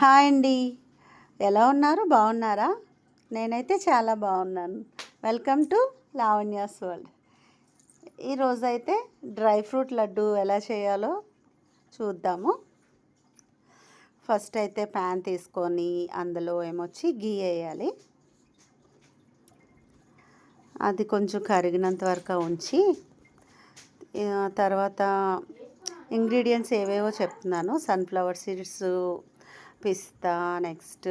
Hi అండి. ఎలా ఉన్నారు? బాగున్నారా? నేనైతే చాలా బాగున్నాను. Welcome to Lavanya's world. ఈరోజైతే డ్రై ఫ్రూట్ లడ్డు ఎలా చేయాలో చూద్దాము. ఫస్ట్ అయితే ప్యాన్ తీసుకొని అందులో ఏమొచ్చి గీ వేయాలి. అది కొంచెం కరిగినంత వరకు ఉంచి తర్వాత ఇంగ్రీడియంట్స్ ఏవేవో చెప్తున్నాను. సన్ఫ్లవర్ సీడ్స్, పిస్తా, నెక్స్ట్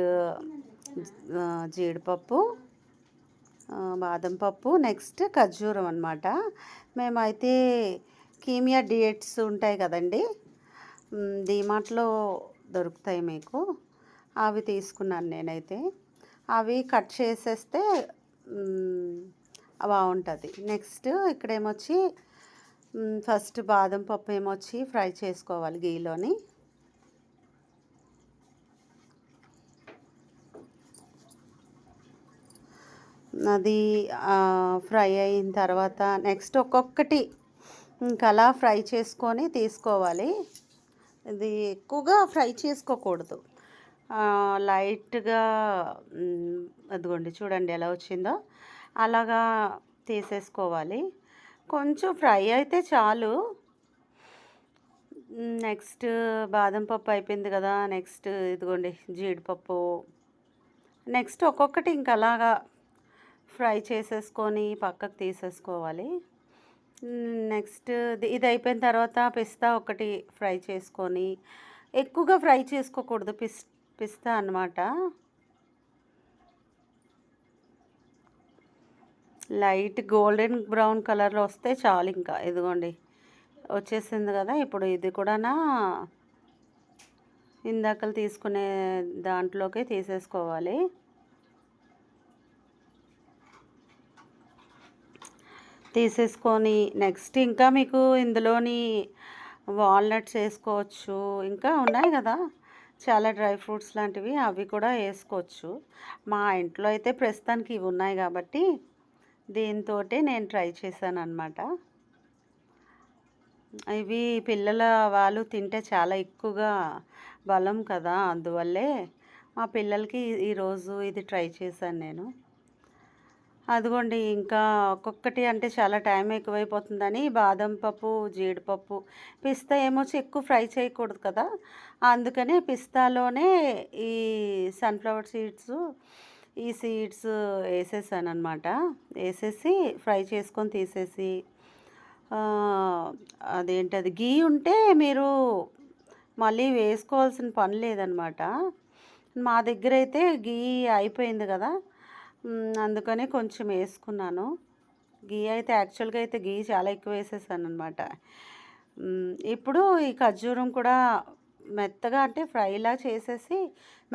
జీడిపప్పు, బాదం పప్పు, నెక్స్ట్ ఖర్జూరం అన్నమాట. మేమైతే కీమియా డేట్స్ ఉంటాయి కదండి, డీమార్ట్లో దొరుకుతాయి మీకు, అవి తీసుకున్నాను నేనైతే. అవి కట్ చేసేస్తే బాగుంటుంది. నెక్స్ట్ ఇక్కడేమొచ్చి ఫస్ట్ బాదం పప్పు ఏమొచ్చి ఫ్రై చేసుకోవాలి గీలోని. అది ఫ్రై అయిన తర్వాత నెక్స్ట్ ఒక్కొక్కటి ఇంకా అలా ఫ్రై చేసుకొని తీసుకోవాలి. ఇది ఎక్కువగా ఫ్రై చేసుకోకూడదు, లైట్గా. అదిగోండి చూడండి ఎలా వచ్చిందో, అలాగా తీసేసుకోవాలి. కొంచెం ఫ్రై అయితే చాలు. నెక్స్ట్ బాదం పప్పు అయిపోయింది కదా, నెక్స్ట్ ఇదిగోండి జీడిపప్పు. నెక్స్ట్ ఒక్కొక్కటి ఇంక అలాగా ఫ్రై చేసేసుకొని పక్కకు తీసేసుకోవాలి. నెక్స్ట్ ఇది అయిపోయిన తర్వాత పిస్తా ఒకటి ఫ్రై చేసుకొని, ఎక్కువగా ఫ్రై చేసుకోకూడదు పిస్తా అన్నమాట. లైట్ గోల్డెన్ బ్రౌన్ కలర్లో వస్తే చాలు. ఇంకా ఇదిగోండి వచ్చేసింది కదా. ఇప్పుడు ఇది కూడా ఇందాకలు తీసుకునే దాంట్లోకి తీసేసుకోవాలి. తీసేసుకొని నెక్స్ట్ ఇంకా మీకు ఇందులోని వాల్నట్స్ వేసుకోవచ్చు, ఇంకా ఉన్నాయి కదా చాలా డ్రై ఫ్రూట్స్ లాంటివి, అవి కూడా వేసుకోవచ్చు. మా ఇంట్లో అయితే ప్రస్తుతానికి ఇవి ఉన్నాయి కాబట్టి దీంతో నేను ట్రై చేశాను అన్నమాట. ఇవి పిల్లల వాళ్ళు తింటే చాలా ఎక్కువగా బలం కదా, అందువల్లే మా పిల్లలకి ఈరోజు ఇది ట్రై చేశాను నేను. అదిగోండి ఇంకా ఒక్కొక్కటి అంటే చాలా టైం ఎక్కువైపోతుందని బాదం పప్పు, జీడిపప్పు, పిస్తా ఏమొచ్చి ఎక్కువ ఫ్రై చేయకూడదు కదా, అందుకనే పిస్తాలోనే ఈ సన్ఫ్లవర్ సీడ్స్, ఈ సీడ్స్ వేసేసాను అనమాట. వేసేసి ఫ్రై చేసుకొని తీసేసి, అదేంటది గీ ఉంటే మీరు మళ్ళీ వేసుకోవాల్సిన పని లేదనమాట. మా దగ్గర అయితే గీ అయిపోయింది కదా, అందుకనే కొంచెం వేసుకున్నాను. గీ అయితే యాక్చువల్గా అయితే గీ చాలా ఎక్కువ వేసేసాను అనమాట. ఇప్పుడు ఈ ఖర్జూరం కూడా మెత్తగా అంటే ఫ్రైలా చేసేసి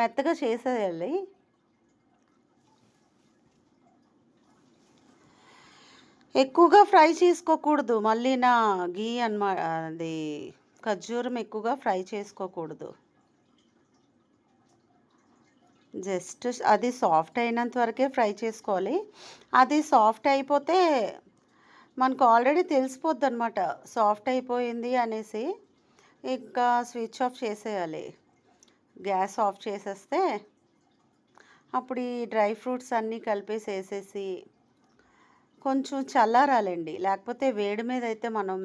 మెత్తగా చేసేయాలి. ఎక్కువగా ఫ్రై చేసుకోకూడదు మళ్ళీ గీ అన్నమాట. అది ఖర్జూరం ఎక్కువగా ఫ్రై చేసుకోకూడదు. జస్ట్ అది సాఫ్ట్ అయినంత వరకే ఫ్రై చేసుకోవాలి. అది సాఫ్ట్ అయిపోతే మనకు ఆల్రెడీ తెలిసిపోద్ది అనమాట సాఫ్ట్ అయిపోయింది అనేసి. ఇంకా స్విచ్ ఆఫ్ చేసేయాలి, గ్యాస్ ఆఫ్ చేసేస్తే అప్పుడు ఈ డ్రై ఫ్రూట్స్ అన్నీ కలిపేసి వేసేసి కొంచెం చల్లారాలండి. లేకపోతే వేడి మీద అయితే మనం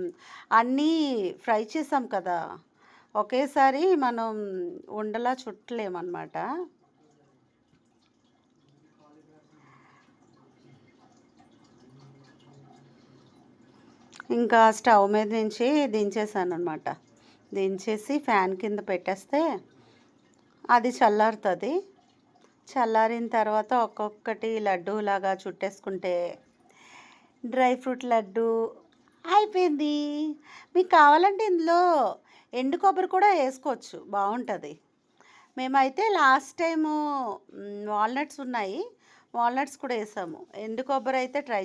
అన్నీ ఫ్రై చేసాం కదా, ఒకేసారి మనం ఉండలా చుట్టలేమన్నమాట. ఇంకా స్టవ్ మీద నుంచి దించేసాను అనమాట. దించేసి ఫ్యాన్ కింద పెట్టేస్తే అది చల్లారుతుంది. చల్లారిన తర్వాత ఒక్కొక్కటి లడ్డూలాగా చుట్టేసుకుంటే డ్రై ఫ్రూట్ లడ్డు అయిపోయింది. మీకు కావాలంటే ఇందులో ఎండు కొబ్బరి కూడా వేసుకోవచ్చు, బాగుంటుంది. మేమైతే లాస్ట్ టైము వాల్నట్స్ ఉన్నాయి, వాల్నట్స్ కూడా వేసాము. ఎండు కొబ్బరి అయితే ట్రై